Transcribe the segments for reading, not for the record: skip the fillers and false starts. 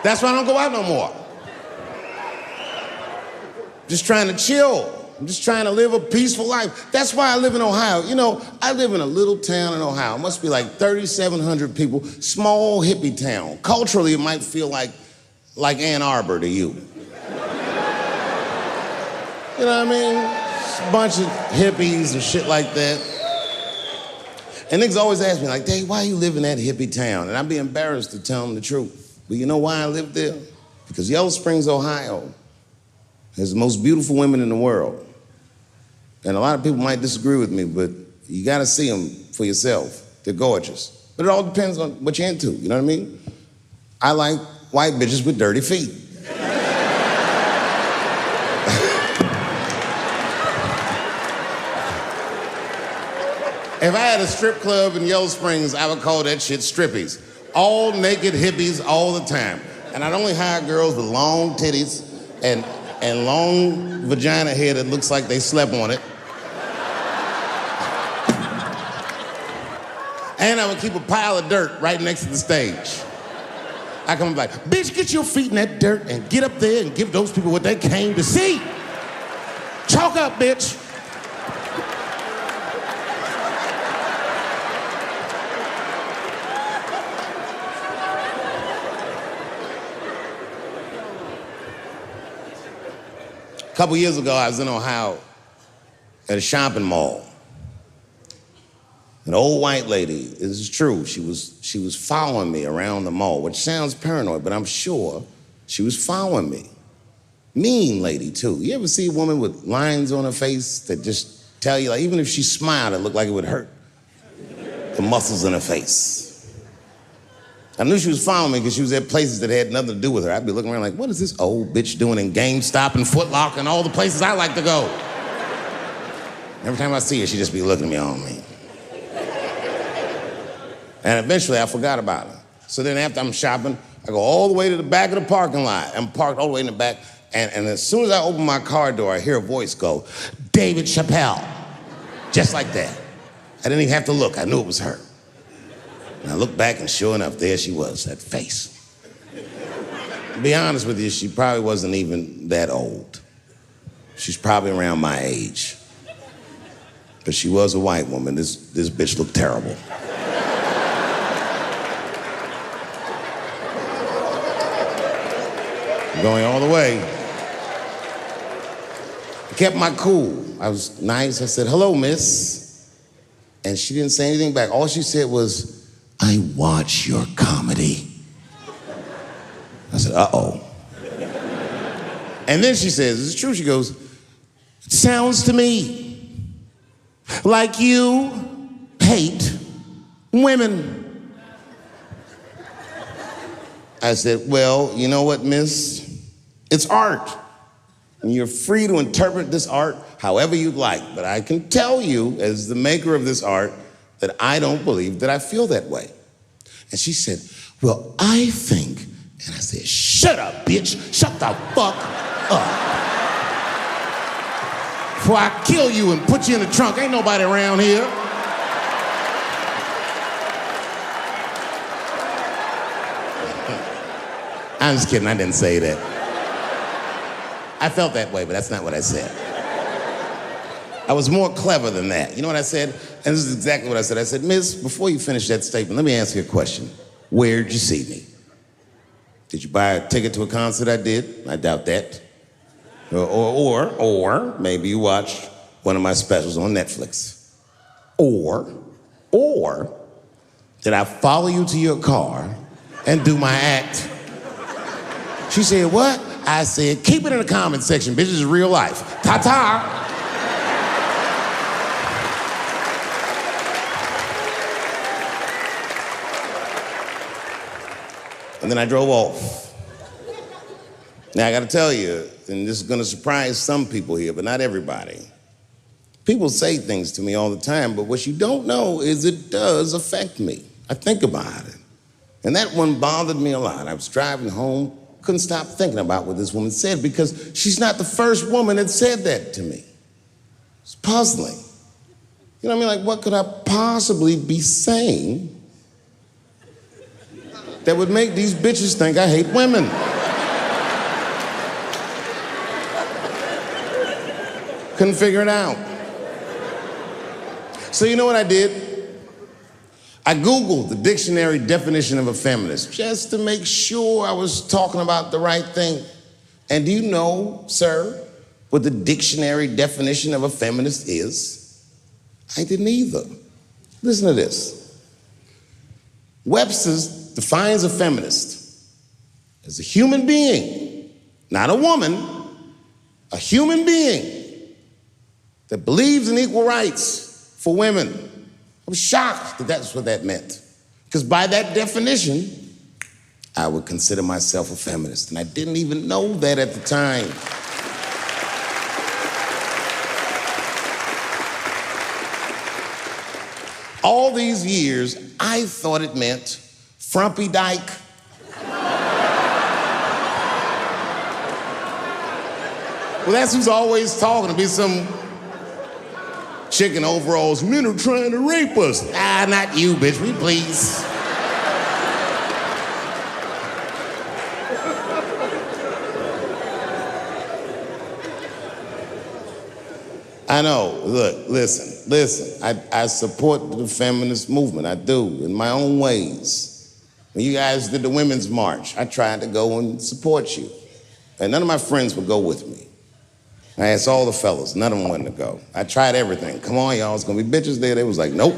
That's why I don't go out no more. Just trying to chill. I'm just trying to live a peaceful life. That's why I live in Ohio. You know, I live in a little town in Ohio. It must be like 3,700 people, small hippie town. Culturally, it might feel like Ann Arbor to you. You know what I mean? Just a bunch of hippies and shit like that. And niggas always ask me, like, Dave, why you live in that hippie town? And I'd be embarrassed to tell them the truth. But you know why I live there? Because Yellow Springs, Ohio, has the most beautiful women in the world. And a lot of people might disagree with me, but you gotta see them for yourself. They're gorgeous. But it all depends on what you're into, you know what I mean? I like white bitches with dirty feet. If I had a strip club in Yellow Springs, I would call that shit strippies. All naked hippies all the time. And I'd only hire girls with long titties and long vagina hair that looks like they slept on it. And I would keep a pile of dirt right next to the stage. I come like, bitch, get your feet in that dirt and get up there and give those people what they came to see. Chalk up, bitch. A couple years ago, I was in Ohio at a shopping mall. An old white lady, this is true, she was following me around the mall, which sounds paranoid, but I'm sure she was following me. Mean lady, too. You ever see a woman with lines on her face that just tell you, like, even if she smiled, it looked like it would hurt the muscles in her face? I knew she was following me because she was at places that had nothing to do with her. I'd be looking around like, what is this old bitch doing in GameStop and Foot Locker and all the places I like to go? Every time I see her, she'd just be looking at me on me. And eventually, I forgot about her. So then after I'm shopping, I go all the way to the back of the parking lot. I'm parked all the way in the back, and as soon as I open my car door, I hear a voice go, David Chappelle. Just like that. I didn't even have to look. I knew it was her. And I looked back, and sure enough, there she was, that face. To be honest with you, she probably wasn't even that old. She's probably around my age. But she was a white woman. This bitch looked terrible. Going all the way. I kept my cool. I was nice. I said, hello, miss. And she didn't say anything back. All she said was, I watch your comedy. I said, uh-oh. And then she says, it's true, she goes, it sounds to me like you hate women. I said, well, you know what, miss? It's art. And you're free to interpret this art however you'd like. But I can tell you, as the maker of this art, that I don't believe that I feel that way. And she said, well, I think, and I said, shut up, bitch. Shut the fuck up. Before I kill you and put you in the trunk, ain't nobody around here. I'm just kidding, I didn't say that. I felt that way, but that's not what I said. I was more clever than that. You know what I said? And this is exactly what I said. I said, miss, before you finish that statement, let me ask you a question. Where'd you see me? Did you buy a ticket to a concert I did? I doubt that. Or maybe you watched one of my specials on Netflix. Or did I follow you to your car and do my act? She said, what? I said, keep it in the comment section, bitch, this is real life. Ta-ta. And then I drove off. Now, I gotta tell you, and this is gonna surprise some people here, but not everybody. People say things to me all the time, but what you don't know is it does affect me. I think about it. And that one bothered me a lot. I was driving home, couldn't stop thinking about what this woman said because she's not the first woman that said that to me. It's puzzling. You know what I mean? Like, what could I possibly be saying that would make these bitches think I hate women. Couldn't figure it out. So you know what I did? I Googled the dictionary definition of a feminist just to make sure I was talking about the right thing. And do you know, sir, what the dictionary definition of a feminist is? I didn't either. Listen to this. Webster's defines a feminist as a human being, not a woman, a human being that believes in equal rights for women. I was shocked that that's what that meant. Because by that definition, I would consider myself a feminist. And I didn't even know that at the time. All these years, I thought it meant frumpy dyke. Well, that's who's always talking to me, some chick in overalls. Men are trying to rape us. Ah, not you, bitch, we please. I know, look, listen. I support the feminist movement, I do, in my own ways. When you guys did the Women's March, I tried to go and support you. And none of my friends would go with me. I asked all the fellas, none of them wanted to go. I tried everything. Come on, y'all, it's gonna be bitches there. They was like, nope.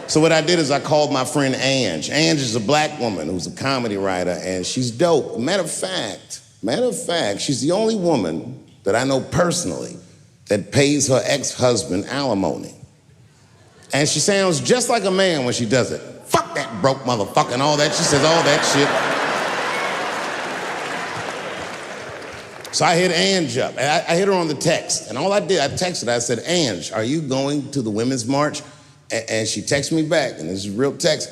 So what I did is I called my friend Ange. Ange is a black woman who's a comedy writer, and she's dope. Matter of fact, she's the only woman that I know personally that pays her ex-husband alimony. And she sounds just like a man when she does it. Fuck that broke motherfucker and all that. She says all that shit. So I hit Ange up, and I hit her on the text. And all I did, I texted her, I said, Ange, are you going to the Women's March? And she texted me back, and this is real text.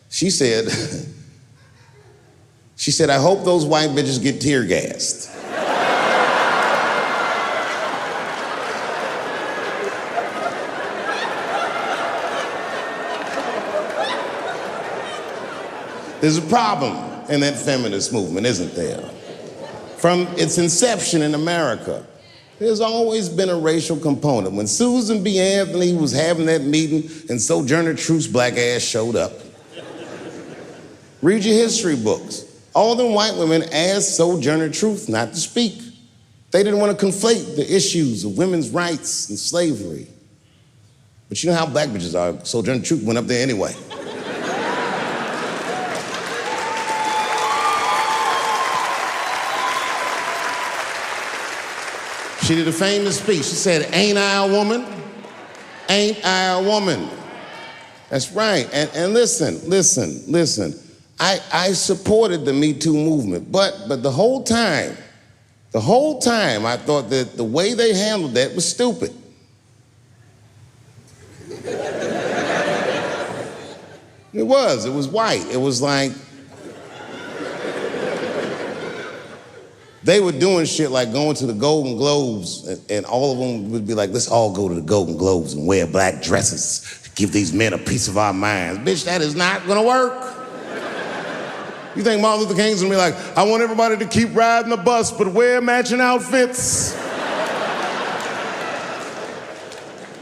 She said, I hope those white bitches get tear gassed. There's a problem in that feminist movement, isn't there? From its inception in America, there's always been a racial component. When Susan B. Anthony was having that meeting and Sojourner Truth's black ass showed up, read your history books. All them white women asked Sojourner Truth not to speak. They didn't want to conflate the issues of women's rights and slavery. But you know how black bitches are. Sojourner Truth went up there anyway. She did a famous speech. She said, ain't I a woman? Ain't I a woman? That's right. And listen. I supported the Me Too movement, but the whole time, I thought that the way they handled that was stupid. It was white. It was like, they were doing shit like going to the Golden Globes, and all of them would be like, let's all go to the Golden Globes and wear black dresses to give these men a piece of our minds. Bitch, that is not gonna work. You think Martin Luther King's gonna be like, I want everybody to keep riding the bus, but wear matching outfits?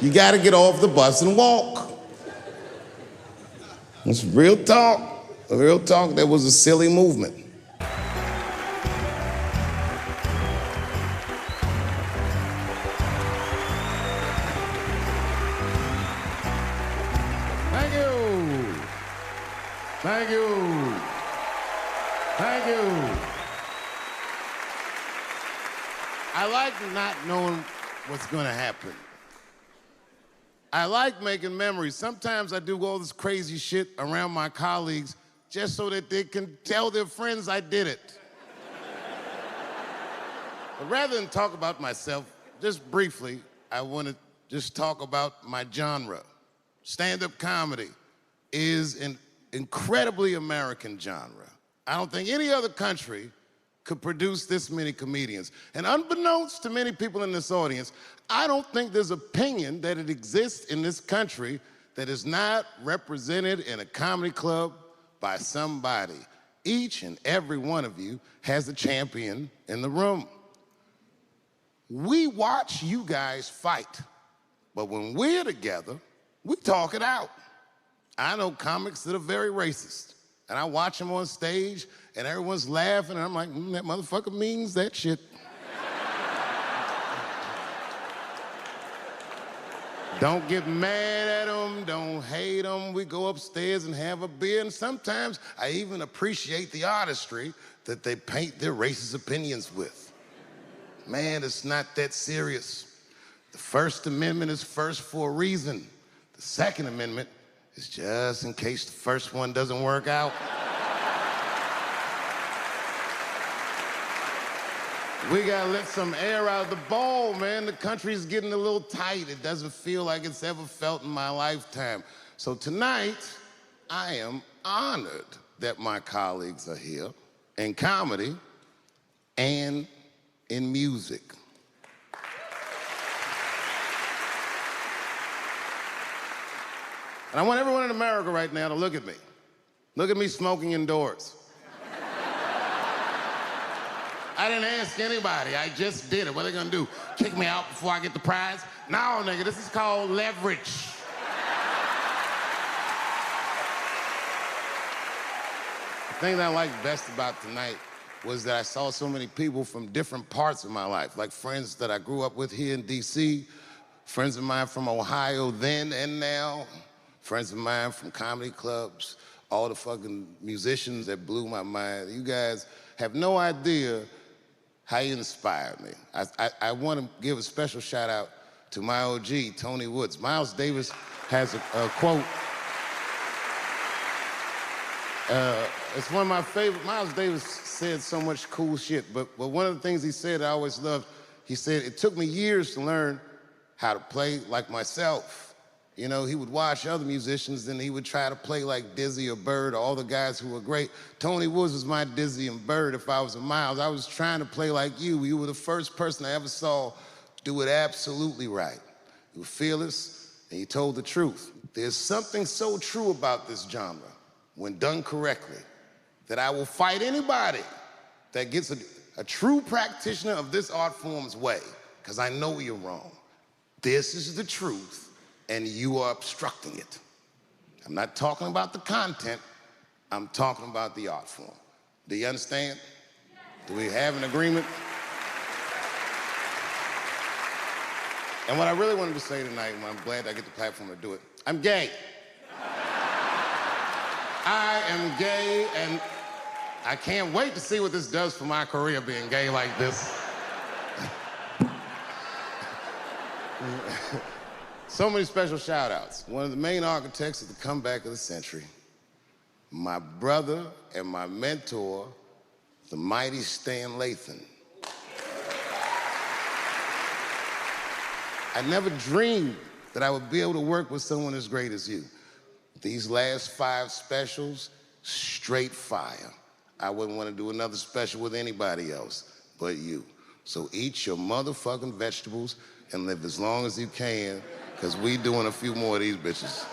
You gotta get off the bus and walk. It's real talk. Real talk, that was a silly movement. Thank you. I like not knowing what's gonna happen. I like making memories. Sometimes I do all this crazy shit around my colleagues just so that they can tell their friends I did it. But rather than talk about myself, just briefly, I want to just talk about my genre. Stand-up comedy is an incredibly American genre. I don't think any other country could produce this many comedians. And unbeknownst to many people in this audience, I don't think there's opinion that it exists in this country that is not represented in a comedy club by somebody. Each and every one of you has a champion in the room. We watch you guys fight, but when we're together, we talk it out. I know comics that are very racist, and I watch them on stage, and everyone's laughing, and I'm like, that motherfucker means that shit. Don't get mad at them, don't hate them. We go upstairs and have a beer, and sometimes I even appreciate the artistry that they paint their racist opinions with. Man, it's not that serious. The First Amendment is first for a reason. The Second Amendment is just in case the first one doesn't work out. We gotta let some air out of the ball, man. The country's getting a little tight. It doesn't feel like it's ever felt in my lifetime. So tonight, I am honored that my colleagues are here in comedy and in music. And I want everyone in America right now to look at me. Look at me smoking indoors. I didn't ask anybody, I just did it. What are they gonna do? Kick me out before I get the prize? No, nigga, this is called leverage. The thing that I liked best about tonight was that I saw so many people from different parts of my life, like friends that I grew up with here in DC, friends of mine from Ohio then and now, friends of mine from comedy clubs, all the fucking musicians that blew my mind. You guys have no idea how you inspired me. I want to give a special shout out to my OG, Tony Woods. Miles Davis has a quote. It's one of my favorite. Miles Davis said so much cool shit, but one of the things he said I always loved, he said, it took me years to learn how to play like myself. You know, he would watch other musicians, and he would try to play like Dizzy or Bird or all the guys who were great. Tony Woods was my Dizzy and Bird if I was a Miles. I was trying to play like you. You were the first person I ever saw do it absolutely right. You were fearless, and you told the truth. There's something so true about this genre, when done correctly, that I will fight anybody that gets a true practitioner of this art form's way, because I know you're wrong. This is the truth, and you are obstructing it. I'm not talking about the content, I'm talking about the art form. Do you understand? Do we have an agreement? And what I really wanted to say tonight, and I'm glad I get the platform to do it, I'm gay. I am gay, and I can't wait to see what this does for my career, being gay like this. So many special shout outs. One of the main architects of the comeback of the century, my brother and my mentor, the mighty Stan Lathan. I never dreamed that I would be able to work with someone as great as you. These last 5 specials, straight fire. I wouldn't want to do another special with anybody else but you. So eat your motherfucking vegetables and live as long as you can, because we doing a few more of these bitches.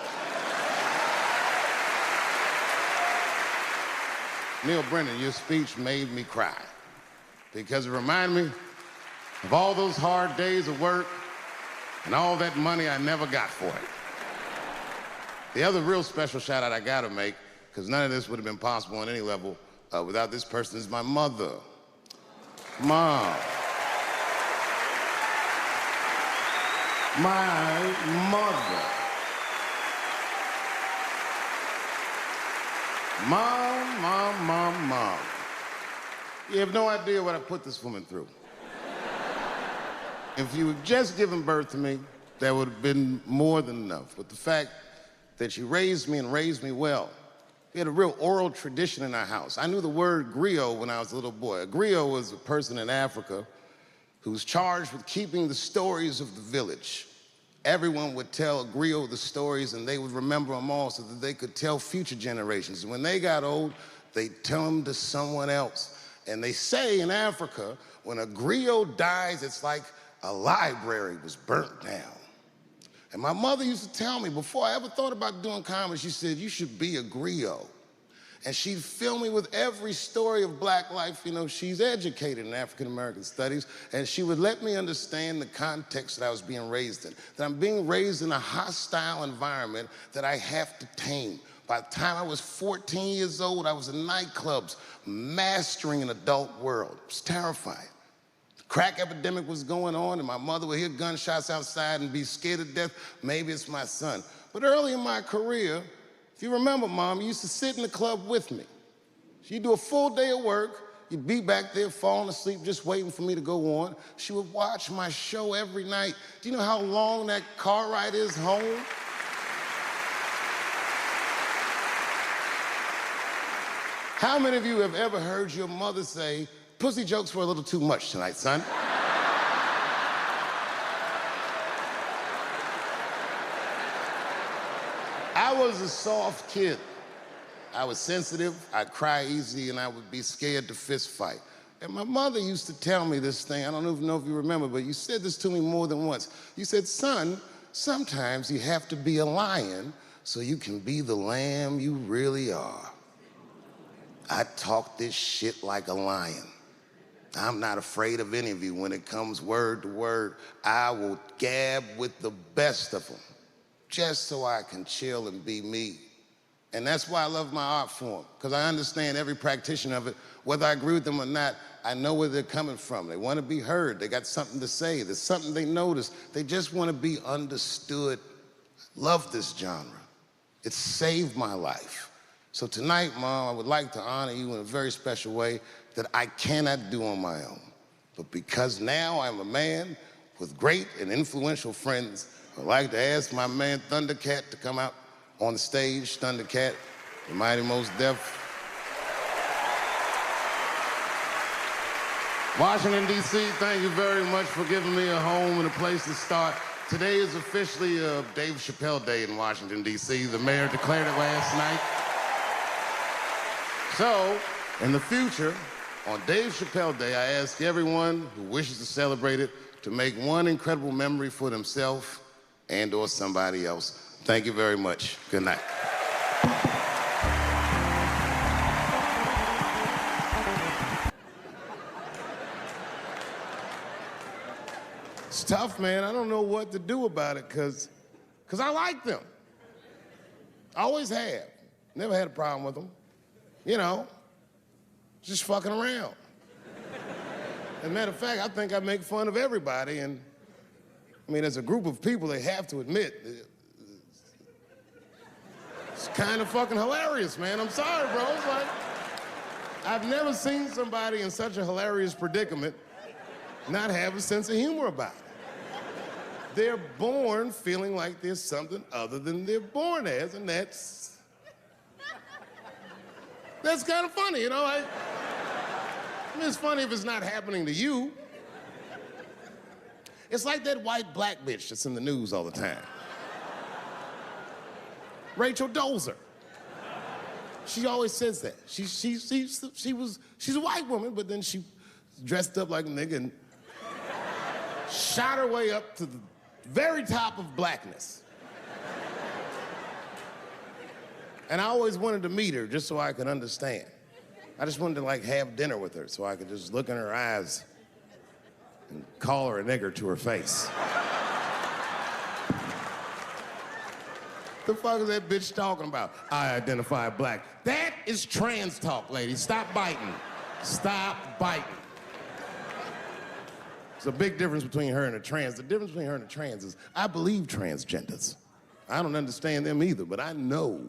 Neil Brennan, your speech made me cry, because it reminded me of all those hard days of work and all that money I never got for it. The other real special shout out I gotta make, because none of this would have been possible on any level without this person, is my mother. Mom. My mother. Mom. You have no idea what I put this woman through. If you had just given birth to me, that would have been more than enough. But the fact that she raised me and raised me well, we had a real oral tradition in our house. I knew the word griot when I was a little boy. A griot was a person in Africa who was charged with keeping the stories of the village. Everyone would tell a griot the stories, and they would remember them all so that they could tell future generations. And when they got old, they'd tell them to someone else. And they say in Africa, when a griot dies, it's like a library was burnt down. And my mother used to tell me, before I ever thought about doing comedy, she said, you should be a griot. And she'd fill me with every story of black life. You know, she's educated in African American studies, and she would let me understand the context that I was being raised in, that I'm being raised in a hostile environment that I have to tame. By the time I was 14 years old, I was in nightclubs, mastering an adult world. It was terrifying. Crack epidemic was going on, and my mother would hear gunshots outside and be scared to death. Maybe it's my son. But early in my career, if you remember, Mom, you used to sit in the club with me. She'd do a full day of work. You'd be back there falling asleep, just waiting for me to go on. She would watch my show every night. Do you know how long that car ride is home? How many of you have ever heard your mother say, pussy jokes were a little too much tonight, son? I was a soft kid. I was sensitive, I'd cry easy, and I would be scared to fist fight. And my mother used to tell me this thing, I don't even know if you remember, but you said this to me more than once. You said, son, sometimes you have to be a lion so you can be the lamb you really are. I talk this shit like a lion. I'm not afraid of any of you. When it comes word to word, I will gab with the best of them, just so I can chill and be me. And that's why I love my art form, because I understand every practitioner of it. Whether I agree with them or not, I know where they're coming from. They want to be heard. They got something to say. There's something they notice. They just want to be understood. Love this genre. It saved my life. So tonight, Mom, I would like to honor you in a very special way that I cannot do on my own. But because now I'm a man with great and influential friends, I'd like to ask my man Thundercat to come out on the stage. Thundercat, the Mighty Most Def. Washington, D.C., thank you very much for giving me a home and a place to start. Today is officially Dave Chappelle Day in Washington, D.C. The mayor declared it last night. So, in the future, on Dave Chappelle Day, I ask everyone who wishes to celebrate it to make one incredible memory for themselves and or somebody else. Thank you very much. Good night. It's tough, man. I don't know what to do about it because I like them. I always have. Never had a problem with them. You know, just fucking around. As a matter of fact, I think I make fun of everybody, and I mean, as a group of people, they have to admit, it's kind of fucking hilarious, man. I'm sorry, bro. It's like, I've never seen somebody in such a hilarious predicament not have a sense of humor about it. They're born feeling like there's something other than they're born as, and that's kind of funny, you know? I mean, it's funny if it's not happening to you. It's like that white black bitch that's in the news all the time. Rachel Dolezal. She always says that. She's a white woman, but then she dressed up like a nigga and shot her way up to the very top of blackness. And I always wanted to meet her just so I could understand. I just wanted to like have dinner with her so I could just look in her eyes and call her a nigger to her face. The fuck is that bitch talking about? I identify black. That is trans talk, ladies. Stop biting. Stop biting. There's a big difference between her and a trans. The difference between her and a trans is I believe transgenders. I don't understand them either, but I know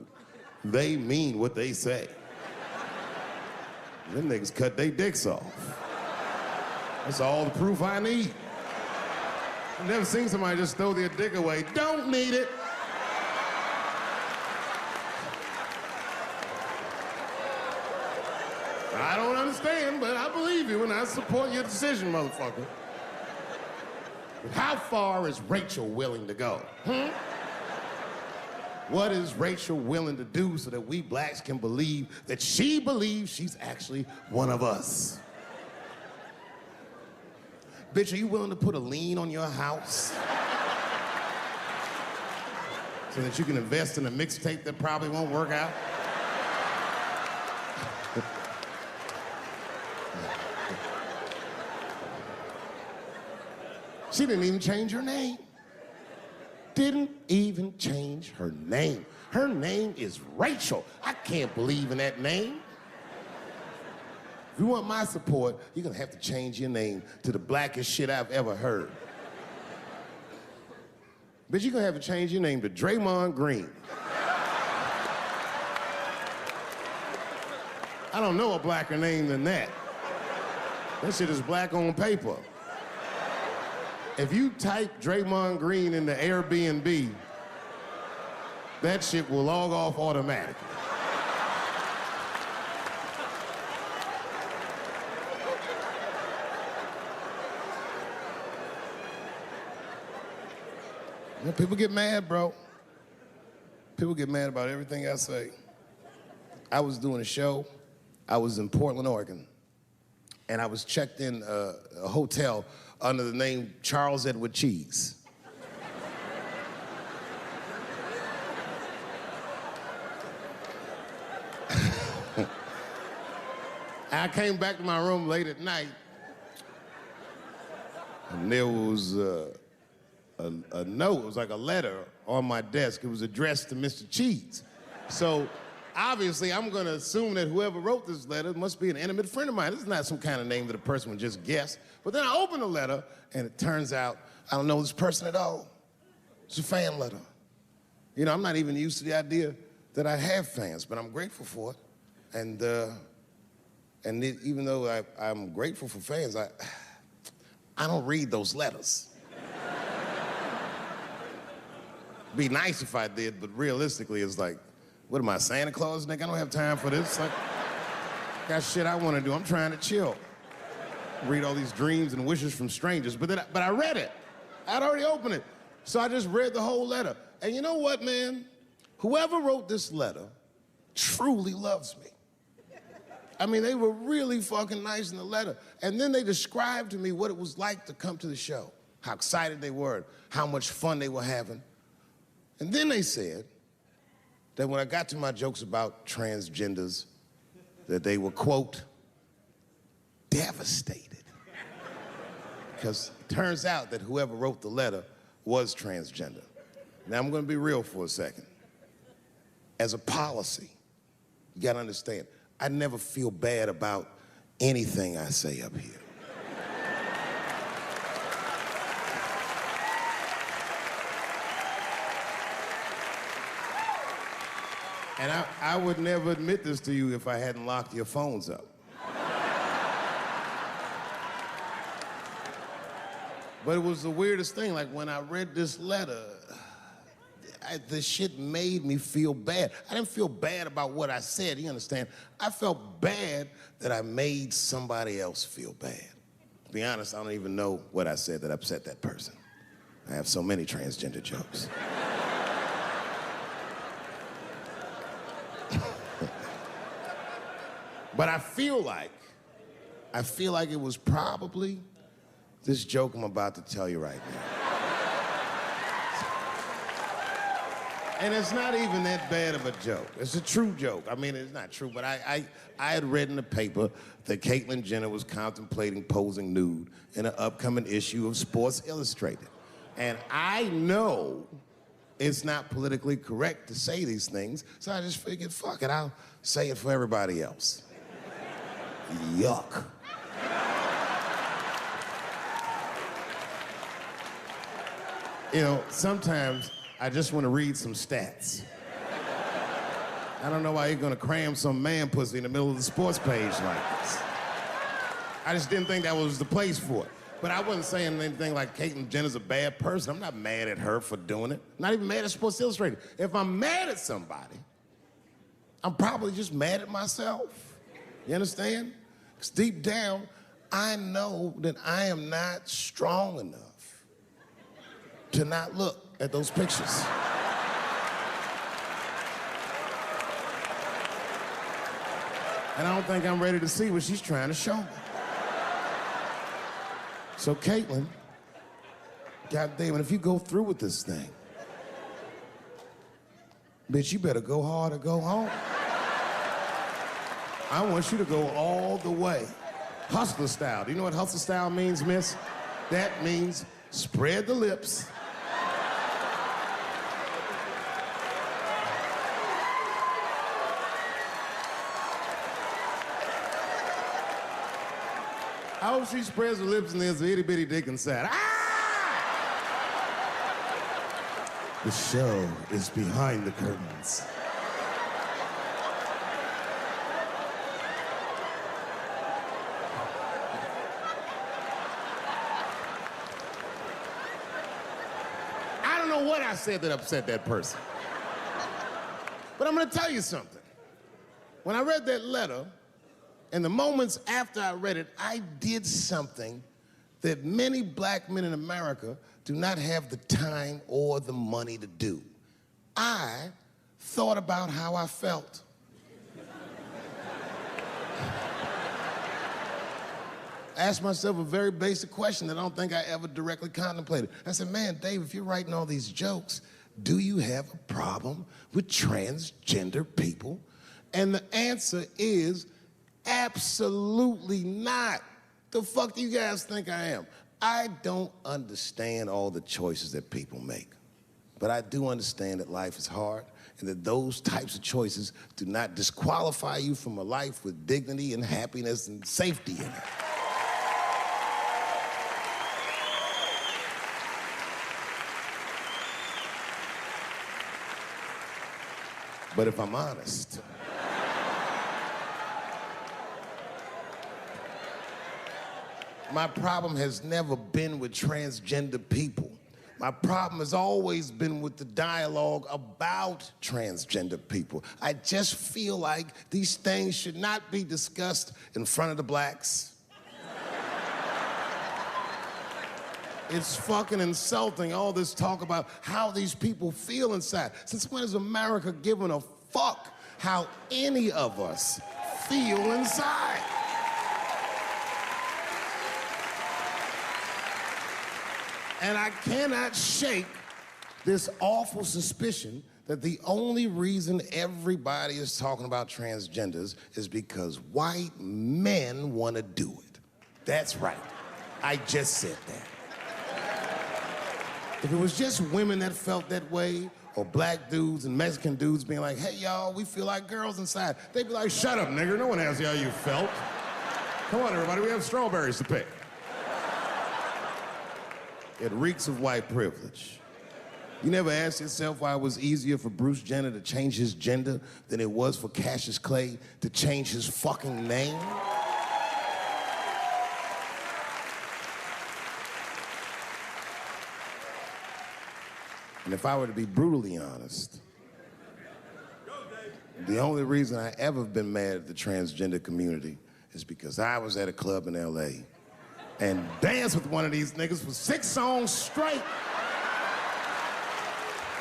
they mean what they say. Them niggas cut their dicks off. That's all the proof I need. I've never seen somebody just throw their dick away. Don't need it. I don't understand, but I believe you and I support your decision, motherfucker. But how far is Rachel willing to go? What is Rachel willing to do so that we blacks can believe that she believes she's actually one of us? Bitch, are you willing to put a lien on your house? so that you can invest in a mixtape that probably won't work out? She didn't even change her name. Didn't even change her name. Her name is Rachel. I can't believe in that name. If you want my support, you're gonna have to change your name to the blackest shit I've ever heard. But you're gonna have to change your name to Draymond Green. I don't know a blacker name than that. That shit is black on paper. If you type Draymond Green into Airbnb, that shit will log off automatically. You know, people get mad, bro. People get mad about everything I say. I was doing a show. I was in Portland, Oregon, and I was checked in a hotel under the name Charles Edward Cheese. I came back to my room late at night, and there was a note. It was like a letter on my desk. It was addressed to Mr. Cheese. So obviously, I'm gonna assume that whoever wrote this letter must be an intimate friend of mine. This is not some kind of name that a person would just guess. But then I open the letter, and it turns out I don't know this person at all. It's a fan letter. You know, I'm not even used to the idea that I have fans, but I'm grateful for it. And even though I'm grateful for fans, I don't read those letters. Be nice if I did, but realistically, it's like, what am I, Santa Claus, nigga? I don't have time for this. Like, got shit I want to do. I'm trying to chill. Read all these dreams and wishes from strangers. But I read it. I'd already opened it. So I just read the whole letter. And you know what, man? Whoever wrote this letter truly loves me. I mean, they were really fucking nice in the letter. And then they described to me what it was like to come to the show, how excited they were, how much fun they were having. And then they said that when I got to my jokes about transgenders, that they were, quote, devastated. Because it turns out that whoever wrote the letter was transgender. Now, I'm gonna be real for a second. As a policy, you gotta understand, I never feel bad about anything I say up here. And I would never admit this to you if I hadn't locked your phones up. But it was the weirdest thing. Like, when I read this letter, this shit made me feel bad. I didn't feel bad about what I said, you understand? I felt bad that I made somebody else feel bad. To be honest, I don't even know what I said that upset that person. I have so many transgender jokes. But I feel like it was probably this joke I'm about to tell you right now. And it's not even that bad of a joke. It's a true joke. I mean, it's not true, but I had read in the paper that Caitlyn Jenner was contemplating posing nude in an upcoming issue of Sports Illustrated. And I know it's not politically correct to say these things, so I just figured, fuck it, I'll say it for everybody else. Yuck. You know, sometimes I just want to read some stats. I don't know why you're gonna cram some man pussy in the middle of the sports page like this. I just didn't think that was the place for it. But I wasn't saying anything like Caitlyn Jenner's a bad person. I'm not mad at her for doing it. Not even mad at Sports Illustrated. If I'm mad at somebody, I'm probably just mad at myself. You understand? Because deep down, I know that I am not strong enough to not look at those pictures. And I don't think I'm ready to see what she's trying to show me. So Caitlyn, goddamn it, if you go through with this thing, Bitch, you better go hard or go home. I want you to go all the way. Hustler style. Do you know what hustler style means, miss? That means spread the lips. I hope she spreads her lips and there's an itty bitty dick inside. Ah! The show is behind the curtains. I don't know what I said that upset that person. But I'm gonna tell you something. When I read that letter, and the moments after I read it, I did something that many black men in America do not have the time or the money to do. I thought about how I felt. I asked myself a very basic question that I don't think I ever directly contemplated. I said, man, Dave, if you're writing all these jokes, do you have a problem with transgender people? And the answer is absolutely not. The fuck do you guys think I am? I don't understand all the choices that people make. But I do understand that life is hard and that those types of choices do not disqualify you from a life with dignity and happiness and safety in it. But if I'm honest, my problem has never been with transgender people. My problem has always been with the dialogue about transgender people. I just feel like these things should not be discussed in front of the blacks. It's fucking insulting, all this talk about how these people feel inside. Since when has America given a fuck how any of us feel inside? And I cannot shake this awful suspicion that the only reason everybody is talking about transgenders is because white men want to do it. That's right. I just said that. If it was just women that felt that way, or black dudes and Mexican dudes being like, hey, y'all, we feel like girls inside, they'd be like, shut up, nigger, no one asked you how you felt. Come on, everybody, we have strawberries to pick. It reeks of white privilege. You never asked yourself why it was easier for Bruce Jenner to change his gender than it was for Cassius Clay to change his fucking name? And if I were to be brutally honest, the only reason I ever been mad at the transgender community is because I was at a club in LA and danced with one of these niggas for 6 songs straight.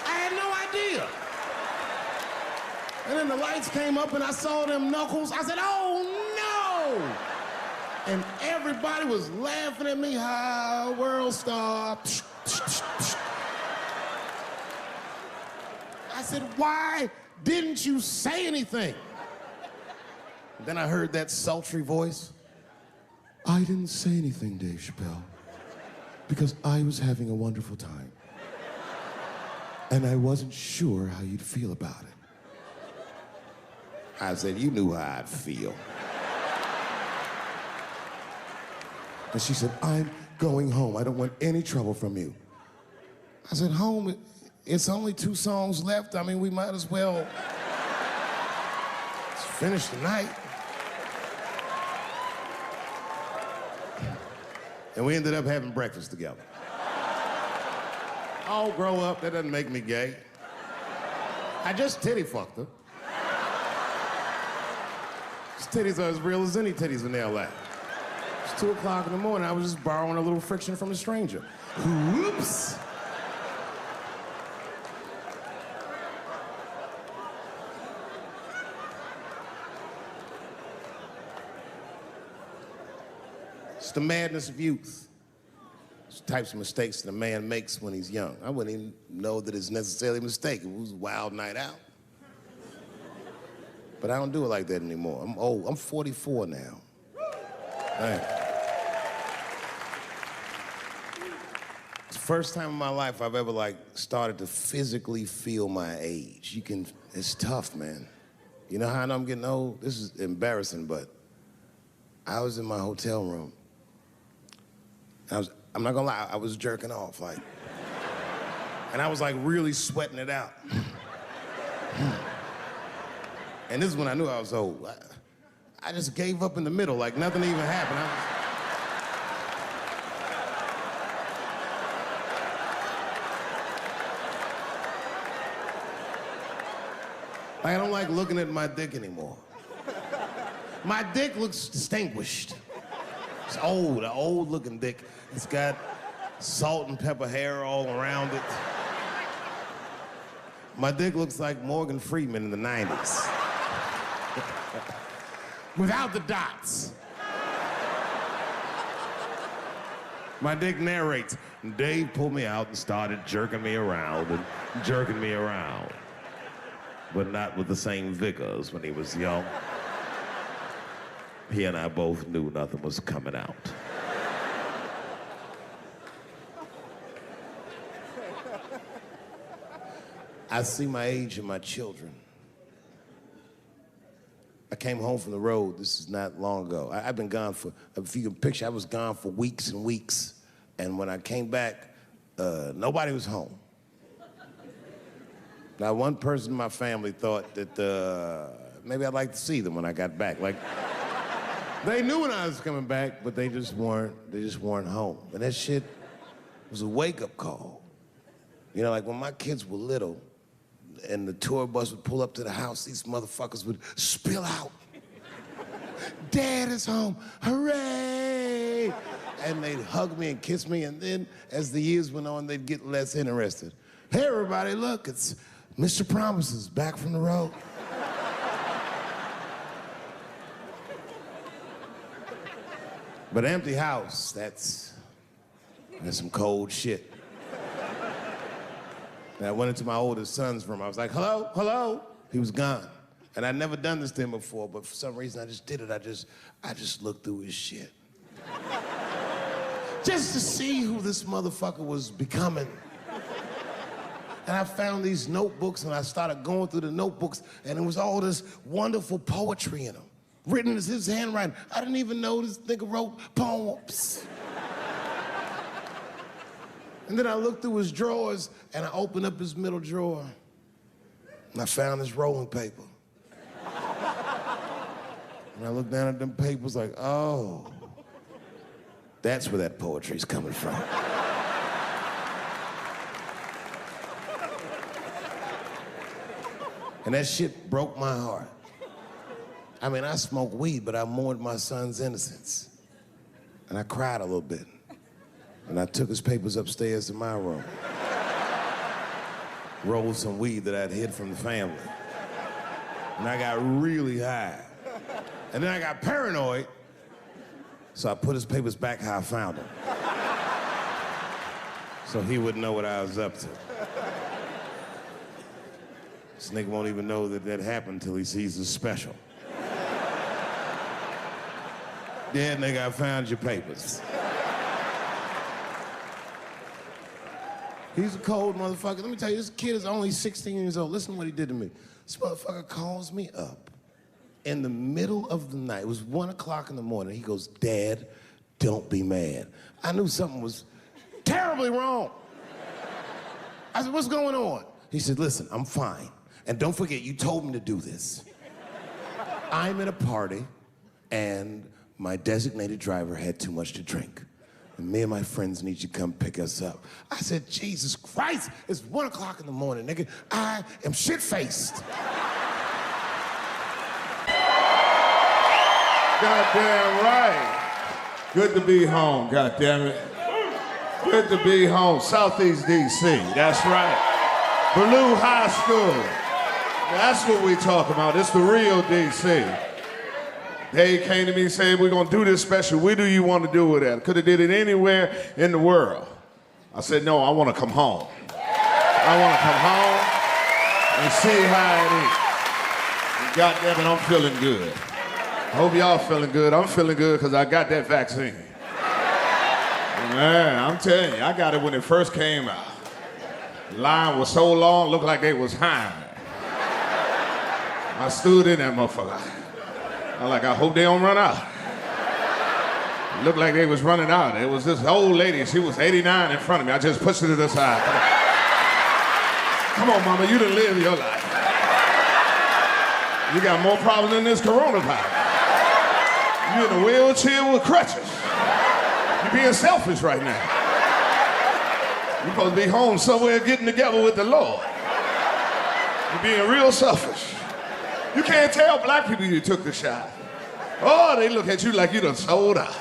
I had no idea. And then the lights came up and I saw them knuckles. I said, oh no! And everybody was laughing at me, hi, world star. I said, why didn't you say anything? And then I heard that sultry voice. I didn't say anything, Dave Chappelle, because I was having a wonderful time. And I wasn't sure how you'd feel about it. I said, you knew how I'd feel. And she said, I'm going home. I don't want any trouble from you. I said, home? It's only 2 songs left. I mean, we might as well finish the night. And we ended up having breakfast together. Oh, grow up, that doesn't make me gay. I just titty fucked her. His titties are as real as any titties in LA. It's 2 o'clock in the morning, I was just borrowing a little friction from a stranger. Whoops! It's the madness of youth. It's the types of mistakes that a man makes when he's young. I wouldn't even know that it's necessarily a mistake. It was a wild night out. But I don't do it like that anymore. I'm old. I'm 44 now. Thanks. It's the first time in my life I've ever started to physically feel my age. It's tough, man. You know how I know I'm getting old? This is embarrassing, but I was in my hotel room. I'm not gonna lie, I was jerking off, and I was really sweating it out. And this is when I knew I was old. I just gave up in the middle, nothing even happened. I don't like looking at my dick anymore. My dick looks distinguished. It's old, an old looking dick. It's got salt and pepper hair all around it. My dick looks like Morgan Freeman in the 90s. Without the dots. My dick narrates. Dave pulled me out and started jerking me around and jerking me around. But not with the same vigor as when he was young. He and I both knew nothing was coming out. I see my age in my children. I came home from the road, this is not long ago. I've been gone if you can picture, I was gone for weeks and weeks. And when I came back, nobody was home. Now, one person in my family thought that maybe I'd like to see them when I got back. They knew when I was coming back, but they just weren't home. And that shit was a wake-up call. You know, when my kids were little, and the tour bus would pull up to the house, these motherfuckers would spill out. Dad is home, hooray! And they'd hug me and kiss me, and then as the years went on, they'd get less interested. Hey, everybody, look, it's Mr. Promises back from the road. But empty house, that's some cold shit. And I went into my oldest son's room. I was like, hello, hello. He was gone. And I'd never done this to him before, but for some reason I just did it. I just looked through his shit. Just to see who this motherfucker was becoming. And I found these notebooks and I started going through the notebooks and it was all this wonderful poetry in them. Written in his handwriting. I didn't even know this nigga wrote poems. And then I looked through his drawers and I opened up his middle drawer and I found this rolling paper. And I looked down at them papers like, oh, that's where that poetry's coming from. And that shit broke my heart. I mean, I smoked weed, but I mourned my son's innocence. And I cried a little bit. And I took his papers upstairs to my room. Rolled some weed that I'd hid from the family. And I got really high. And then I got paranoid, so I put his papers back how I found them. So he wouldn't know what I was up to. This nigga won't even know that that happened until he sees the special. Yeah, nigga, I found your papers. He's a cold motherfucker. Let me tell you, this kid is only 16 years old. Listen to what he did to me. This motherfucker calls me up in the middle of the night. It was 1 o'clock in the morning. He goes, Dad, don't be mad. I knew something was terribly wrong. I said, what's going on? He said, listen, I'm fine. And don't forget, you told me to do this. I'm at a party, and my designated driver had too much to drink. And me and my friends need you to come pick us up. I said, Jesus Christ, it's 1 o'clock in the morning, nigga. I am shit-faced. Goddamn right. Good to be home, goddamn it. Good to be home. Southeast DC, that's right. Blue High School. That's what we talk about. It's the real DC. They came to me and said, we're gonna do this special. Where do you want to do it at? Could have did it anywhere in the world. I said, no, I want to come home. I want to come home and see how it is. God damn it, I'm feeling good. I hope y'all feeling good. I'm feeling good because I got that vaccine. Man, I'm telling you, I got it when it first came out. Line was so long, looked like they was hiring. I stood in that motherfucker. I'm like, I hope they don't run out. It looked like they was running out. It was this old lady, she was 89 in front of me. I just pushed her to the side. Come on, mama, you done lived your life. You got more problems than this coronavirus. You in a wheelchair with crutches. You're being selfish right now. You're supposed to be home somewhere getting together with the Lord. You're being real selfish. You can't tell black people you took the shot. Oh, they look at you like you done sold out.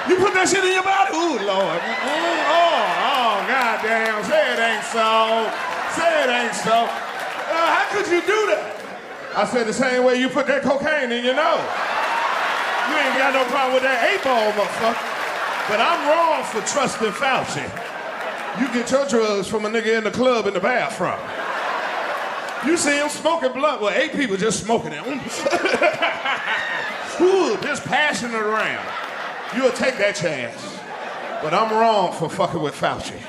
You put that shit in your body? Ooh, Lord. Goddamn. Say it ain't so. Say it ain't so. How could you do that? I said the same way you put that cocaine in your nose. You ain't got no problem with that 8-ball, motherfucker. But I'm wrong for trusting Fauci. You get your drugs from a nigga in the club in the bathroom. You see him smoking blunt with 8 people just smoking it. Ooh, just passing it around. You'll take that chance. But I'm wrong for fucking with Fauci.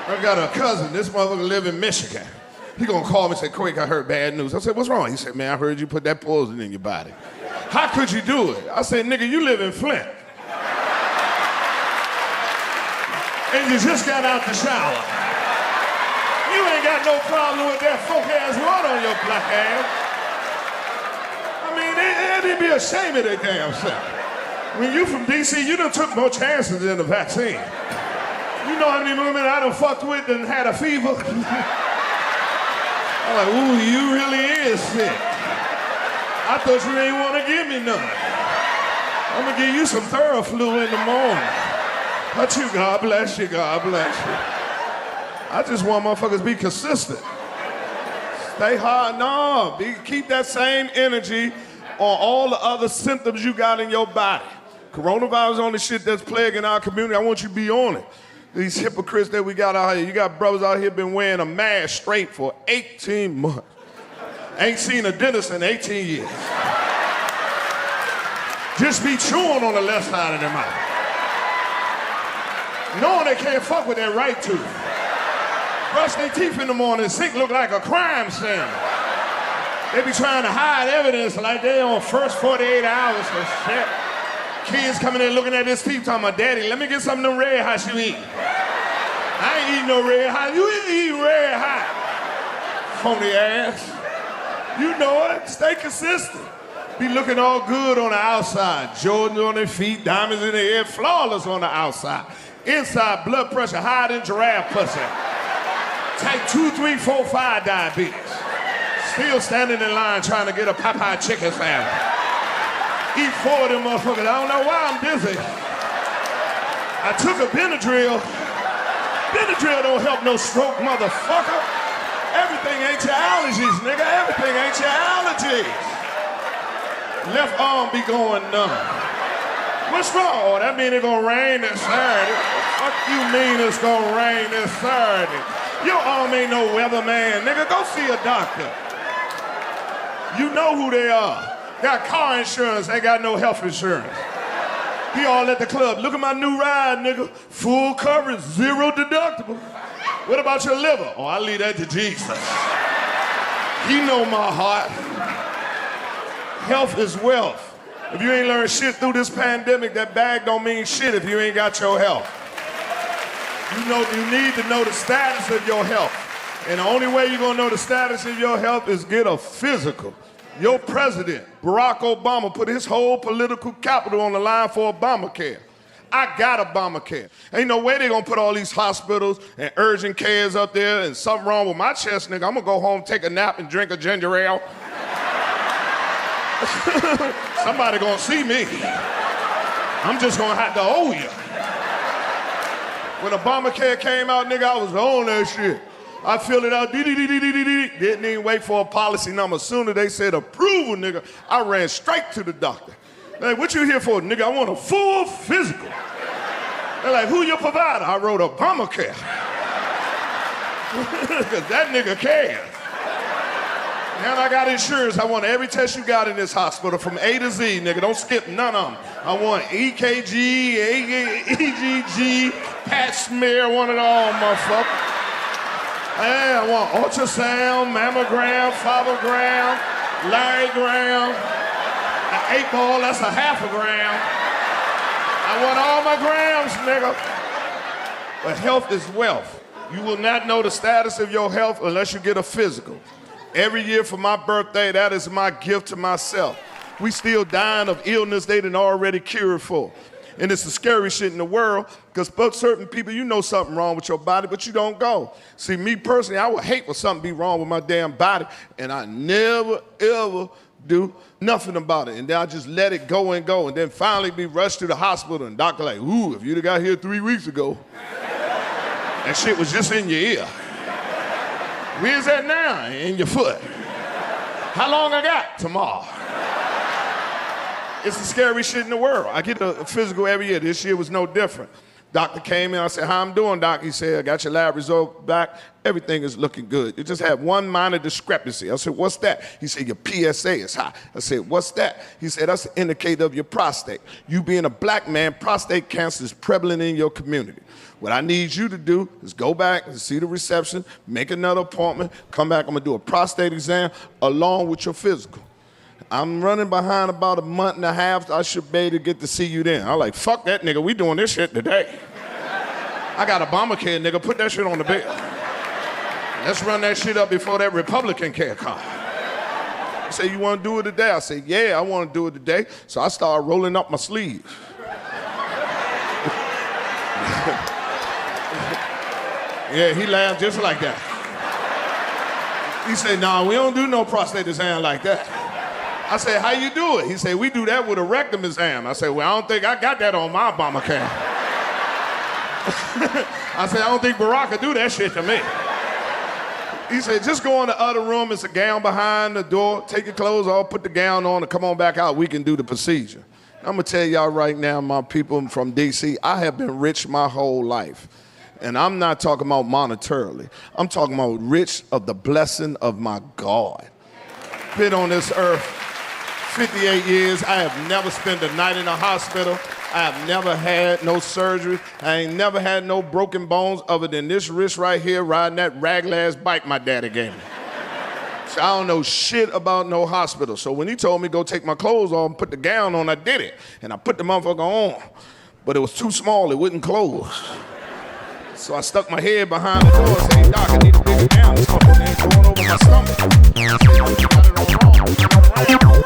I got a cousin, this motherfucker live in Michigan. He gonna call me and say, Quake, I heard bad news. I said, what's wrong? He said, man, I heard you put that poison in your body. How could you do it? I said, nigga, you live in Flint. And you just got out the shower. You ain't got no problem with that folk-ass water on your black ass. I mean, they'd be ashamed of their damn self. When you from D.C., you done took more chances than the vaccine. You know how many women I done fucked with and had a fever? I'm like, ooh, you really is sick. I thought you ain't want to give me none. I'm gonna give you some Theraflu in the morning. But you, God bless you, God bless you. I just want motherfuckers to be consistent. Stay hard, no. Keep that same energy on all the other symptoms you got in your body. Coronavirus is the only shit that's plaguing our community. I want you to be on it. These hypocrites that we got out here. You got brothers out here been wearing a mask straight for 18 months. Ain't seen a dentist in 18 years. Just be chewing on the left side of their mouth. Knowing they can't fuck with their right tooth. Brush their teeth in the morning, sink look like a crime scene. They be trying to hide evidence like they on first 48 hours or shit. Kids coming in looking at this teeth talking about, Daddy, let me get some of them red hots you eat. I ain't eating no red hot. You eat red hot. Phony ass. You know it. Stay consistent. Be looking all good on the outside. Jordans on their feet, diamonds in their head, flawless on the outside. Inside, blood pressure higher than giraffe pussy. Type 2, 3, 4, 5 diabetes. Still standing in line trying to get a Popeye chicken sandwich. Eat 4 of them motherfuckers. I don't know why I'm dizzy. I took a Benadryl. Benadryl don't help no stroke, motherfucker. Everything ain't your allergies, nigga. Everything ain't your allergies. Left arm be going numb. What's wrong? Oh, that mean it's gonna rain this Saturday. What you mean it's gonna rain this Saturday? Your arm ain't no weatherman, nigga. Go see a doctor. You know who they are. Got car insurance, ain't got no health insurance. He all at the club. Look at my new ride, nigga. Full coverage, 0 deductible. What about your liver? Oh, I leave that to Jesus. He know my heart. Health is wealth. If you ain't learned shit through this pandemic, that bag don't mean shit if you ain't got your health. You need to know the status of your health. And the only way you're gonna know the status of your health is get a physical. Your president, Barack Obama, put his whole political capital on the line for Obamacare. I got Obamacare. Ain't no way they gonna put all these hospitals and urgent cares up there and something wrong with my chest, nigga. I'm gonna go home, take a nap, and drink a ginger ale. Somebody gonna see me. I'm just gonna have to owe you. When Obamacare came out, nigga, I was on that shit. I filled it out, didn't even wait for a policy number. As soon as they said approval, nigga, I ran straight to the doctor. Hey, what you here for, nigga? I want a full physical. They're like, who your provider? I wrote Obamacare. Because that nigga cares. And I got insurance. I want every test you got in this hospital from A to Z, nigga. Don't skip none of them. I want EKG, EGG, Pat smear, one of all, motherfucker. Hey, I want ultrasound, mammogram, fathogram, larrygram, an 8-ball, that's a half a gram. I want all my grams, nigga. But health is wealth. You will not know the status of your health unless you get a physical. Every year for my birthday, that is my gift to myself. We still dying of illness they done already cured for. And it's the scary shit in the world, because certain people, you know something wrong with your body, but you don't go. See, me personally, I would hate for something be wrong with my damn body, and I never, ever do nothing about it. And then I just let it go, and then finally be rushed to the hospital, and doctor like, ooh, if you'd have got here 3 weeks ago, that shit was just in your ear. Where's that now? In your foot. How long I got? Tomorrow. It's the scary shit in the world. I get a physical every year. This year was no different. Doctor came in, I said, how I'm doing, doc? He said, I got your lab result back. Everything is looking good. You just had one minor discrepancy. I said, what's that? He said, your PSA is high. I said, what's that? He said, that's an indicator of your prostate. You being a black man, prostate cancer is prevalent in your community. What I need you to do is go back and see the reception, make another appointment, come back, I'm gonna do a prostate exam along with your physical. I'm running behind about a month and a half. I should be able to get to see you then. I'm like, fuck that nigga, we doing this shit today. I got Obamacare, nigga, put that shit on the bill. Let's run that shit up before that Republican care comes. He said, you wanna do it today? I said, yeah, I wanna do it today. So I started rolling up my sleeves. Yeah, he laughed just like that. He said, nah, we don't do no prostate exam like that. I said, how you do it? He said, we do that with a rectum exam. I said, well, I don't think I got that on my Obamacare. I said, I don't think Barack could do that shit to me. He said, just go in the other room, it's a gown behind the door, take your clothes off, put the gown on, and come on back out, we can do the procedure. I'm gonna tell y'all right now, my people from DC, I have been rich my whole life. And I'm not talking about monetarily. I'm talking about rich of the blessing of my God. Been on this earth 58 years. I have never spent a night in a hospital. I have never had no surgery. I ain't never had no broken bones other than this wrist right here riding that ragged-ass bike my daddy gave me. So I don't know shit about no hospital. So when he told me go take my clothes off and put the gown on, I did it. And I put the motherfucker on. But it was too small, it wouldn't close. So I stuck my head behind the door and said, hey, doc, I need to dig it down. This motherfucker ain't going over my stomach. I said, you got it all wrong. You got it right.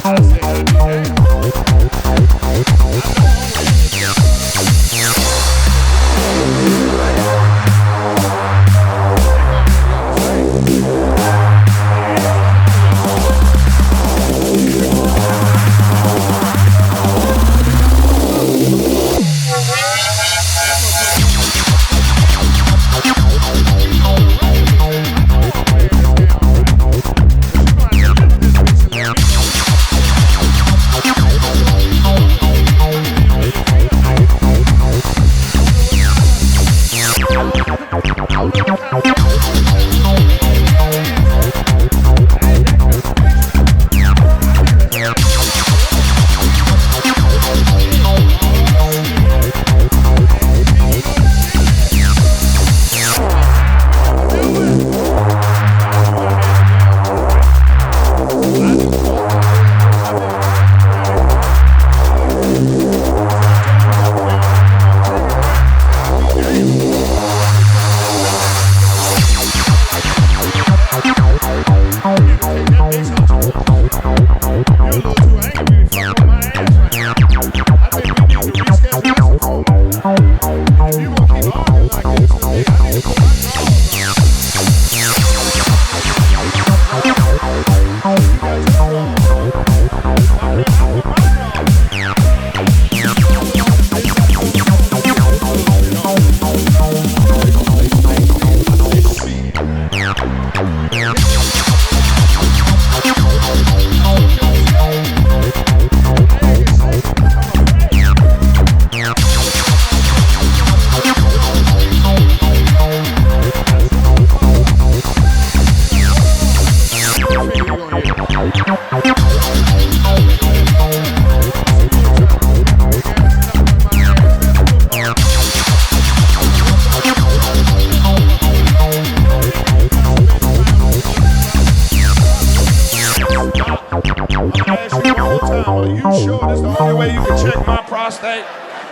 I said, I need that.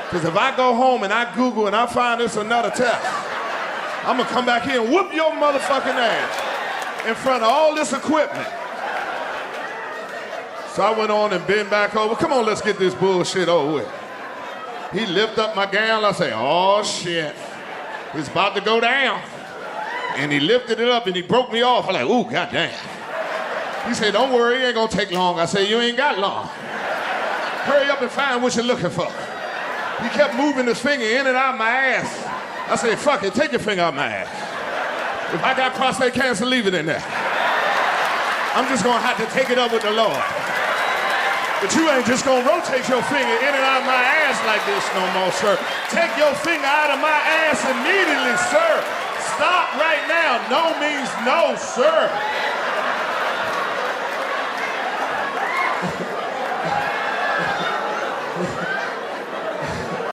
Because if I go home and I Google and I find this another test, I'm gonna come back here and whoop your motherfucking ass in front of all this equipment. So I went on and bent back over. Come on, let's get this bullshit over with. He lifted up my gown. I say, oh shit, it's about to go down. And he lifted it up and he broke me off. I'm like, ooh, goddamn. He said, don't worry, it ain't gonna take long. I said, you ain't got long. Hurry up and find what you're looking for. He kept moving his finger in and out my ass. I said, fuck it, take your finger out my ass. If I got prostate cancer, leave it in there. I'm just gonna have to take it up with the Lord. But you ain't just gonna rotate your finger in and out of my ass like this no more, sir. Take your finger out of my ass immediately, sir. Stop right now. No means no, sir.